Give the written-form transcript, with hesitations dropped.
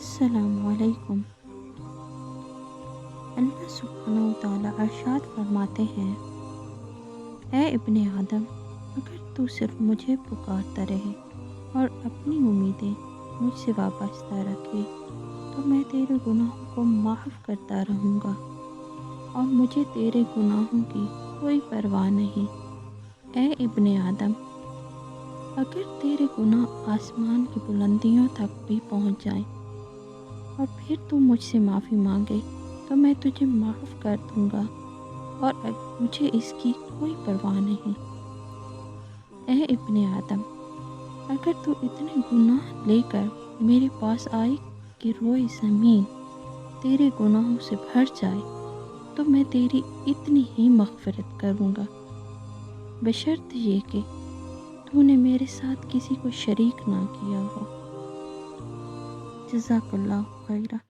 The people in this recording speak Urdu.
السلام علیکم۔ اللہ سبحانہ و تعالیٰ ارشاد فرماتے ہیں، اے ابن آدم، اگر تو صرف مجھے پکارتا رہے اور اپنی امیدیں مجھ سے وابستہ رکھے تو میں تیرے گناہوں کو معاف کرتا رہوں گا اور مجھے تیرے گناہوں کی کوئی پرواہ نہیں۔ اے ابن آدم، اگر تیرے گناہ آسمان کی بلندیوں تک بھی پہنچ جائیں اور پھر تو مجھ سے معافی مانگے تو میں تجھے معاف کر دوں گا اور مجھے اس کی کوئی پرواہ نہیں۔ اے ابن آدم، اگر تو اتنے گناہ لے کر میرے پاس آئے کہ روئے زمین تیرے گناہوں سے بھر جائے تو میں تیری اتنی ہی مغفرت کروں گا، بشرط یہ کہ تو نے میرے ساتھ کسی کو شریک نہ کیا ہو۔ جزاک اللہ خیرہ۔